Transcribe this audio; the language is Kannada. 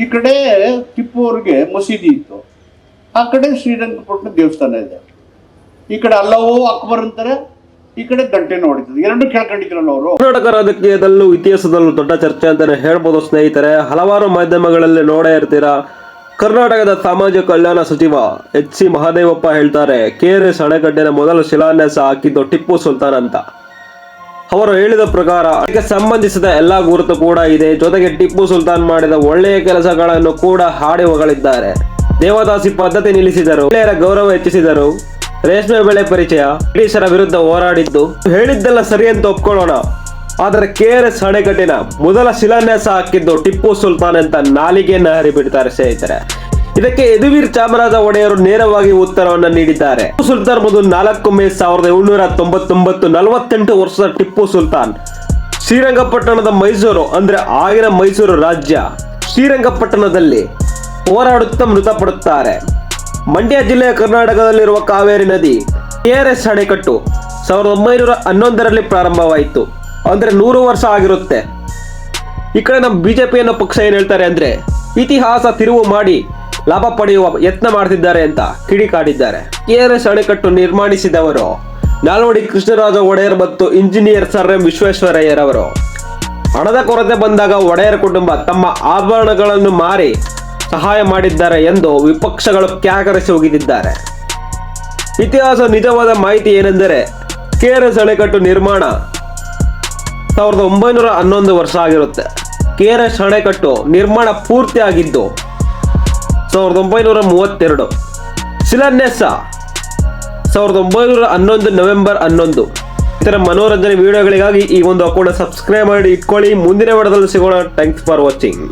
ಈ ಕಡೆ ಟಿಪ್ಪು ಅವ್ರಿಗೆ ಮಸೀದಿ ಇತ್ತು, ಆ ಕಡೆ ಶ್ರೀರಂಗಪಟ್ಟಣ ದೇವಸ್ಥಾನ ಇದೆ. ಈ ಕಡೆ ಅಲ್ಲವೋ ಅಕ್ಬರ್ ಅಂತಾರೆ, ಈ ಕಡೆ ಗಂಟೆನ ಹೊಡಿತದೆ. ಎರಡು ಕೇಳ್ಕೊಂಡಿದ್ರಲ್ಲ ಅವರು. ಕರ್ನಾಟಕ ರಾಜಕೀಯದಲ್ಲೂ ಇತಿಹಾಸದಲ್ಲೂ ದೊಡ್ಡ ಚರ್ಚೆ ಅಂತಾನೆ ಹೇಳ್ಬೋದು ಸ್ನೇಹಿತರೆ. ಹಲವಾರು ಮಾಧ್ಯಮಗಳಲ್ಲಿ ನೋಡೇ ಇರ್ತೀರಾ. ಕರ್ನಾಟಕದ ಸಮಾಜ ಕಲ್ಯಾಣ ಸಚಿವ ಎಚ್.ಸಿ. ಮಹದೇವಪ್ಪ ಹೇಳ್ತಾರೆ, KRS ಅಣೆಕಟ್ಟಿನ ಮೊದಲ ಶಿಲಾನ್ಯಾಸ ಹಾಕಿದ್ದು ಟಿಪ್ಪು ಸುಲ್ತಾನ್ ಅಂತ. ಅವರು ಹೇಳಿದ ಪ್ರಕಾರ ಅದಕ್ಕೆ ಸಂಬಂಧಿಸಿದ ಎಲ್ಲಾ ಗುರುತು ಕೂಡ ಇದೆ. ಜೊತೆಗೆ ಟಿಪ್ಪು ಸುಲ್ತಾನ್ ಮಾಡಿದ ಒಳ್ಳೆಯ ಕೆಲಸಗಳನ್ನು ಕೂಡ ಹಾಡಿ ಹೊಗಳಿದ್ದಾರೆ. ದೇವದಾಸಿ ಪದ್ಧತಿ ನಿಲ್ಲಿಸಿದರು, ಮಹಿಳೆಯರ ಗೌರವ ಹೆಚ್ಚಿಸಿದರು, ರೇಷ್ಮೆ ಬೆಳೆ ಪರಿಚಯ, ಬ್ರಿಟಿಷರ ವಿರುದ್ಧ ಹೋರಾಡಿದ್ದು, ಹೇಳಿದ್ದೆಲ್ಲ ಸರಿ ಅಂತ ಒಪ್ಕೊಳ್ಳೋಣ. ಆದರೆ KRS ಅಣೆಕಟ್ಟಿನ ಮೊದಲ ಶಿಲಾನ್ಯಾಸ ಹಾಕಿದ್ದು ಟಿಪ್ಪು ಸುಲ್ತಾನ್ ಅಂತ ನಾಲಿಗೆಯನ್ನ ಹರಿಬಿಡ್ತಾರೆ ಸ್ನೇಹಿತರೆ. ಇದಕ್ಕೆ ಯದುವೀರ್ ಚಾಮರಾಜ ಒಡೆಯರು ನೇರವಾಗಿ ಉತ್ತರವನ್ನು ನೀಡಿದ್ದಾರೆ. ಟಿಪ್ಪು ಸುಲ್ತಾನ್ ಮೊದಲು 4 ಮೇ 1799 48 ವರ್ಷದ ಟಿಪ್ಪು ಸುಲ್ತಾನ್ ಶ್ರೀರಂಗಪಟ್ಟಣದ ಮೈಸೂರು ಅಂದ್ರೆ ಆಗಿನ ಮೈಸೂರು ರಾಜ್ಯ ಶ್ರೀರಂಗಪಟ್ಟಣದಲ್ಲಿ ಹೋರಾಡುತ್ತಾ ಮೃತಪಡುತ್ತಾರೆ. ಮಂಡ್ಯ ಜಿಲ್ಲೆಯ ಕರ್ನಾಟಕದಲ್ಲಿರುವ ಕಾವೇರಿ ನದಿ KRS ಅಣೆಕಟ್ಟು 1911ರಲ್ಲಿ ಪ್ರಾರಂಭವಾಯಿತು. ಅಂದ್ರೆ 100 ವರ್ಷ ಆಗಿರುತ್ತೆ. ಈ ಕಡೆ ನಮ್ಮ ಬಿಜೆಪಿ ಅನ್ನೋ ಪಕ್ಷ ಏನ್ ಹೇಳ್ತಾರೆ ಅಂದ್ರೆ ಇತಿಹಾಸ ತಿರುವು ಮಾಡಿ ಲಾಭ ಪಡೆಯುವ ಯತ್ನ ಮಾಡ್ತಿದ್ದಾರೆ ಅಂತ ಕಿಡಿಕಾಡಿದ್ದಾರೆ. KRS ಅಣೆಕಟ್ಟು ನಿರ್ಮಾಣಿಸಿದವರು ನಾಲ್ವಡಿ ಕೃಷ್ಣರಾಜ ಒಡೆಯರ್ ಮತ್ತು ಇಂಜಿನಿಯರ್ ಸರ್ ಎಂ ವಿಶ್ವೇಶ್ವರಯ್ಯರವರು. ಹಣದ ಕೊರತೆ ಬಂದಾಗ ಒಡೆಯರ್ ಕುಟುಂಬ ತಮ್ಮ ಆಭರಣಗಳನ್ನು ಮಾರಿ ಸಹಾಯ ಮಾಡಿದ್ದಾರೆ ಎಂದು ವಿಪಕ್ಷಗಳು ಕ್ಯಾಕರಿಸಿ ಹೋಗಿದ್ದಾರೆ. ಇತಿಹಾಸ ನಿಜವಾದ ಮಾಹಿತಿ ಏನೆಂದರೆ KRS ಅಣೆಕಟ್ಟು ನಿರ್ಮಾಣ 1911 ವರ್ಷ ಆಗಿರುತ್ತೆ. KRS ಅಣೆಕಟ್ಟು ನಿರ್ಮಾಣ ಪೂರ್ತಿ ಆಗಿದ್ದು 1932. ಶಿಲಾನ್ಯಾಸ 1911 ನವೆಂಬರ್ 11. ಇತರ ಮನೋರಂಜನೆ ವಿಡಿಯೋಗಳಿಗಾಗಿ ಈ ಒಂದು ಅಕೌಂಟ್ ಸಬ್ಸ್ಕ್ರೈಬ್ ಮಾಡಿ ಇಟ್ಕೊಳ್ಳಿ. ಮುಂದಿನ ವಿಡಿಯೋದಲ್ಲಿ ಸಿಗೋಣ. Thanks for watching.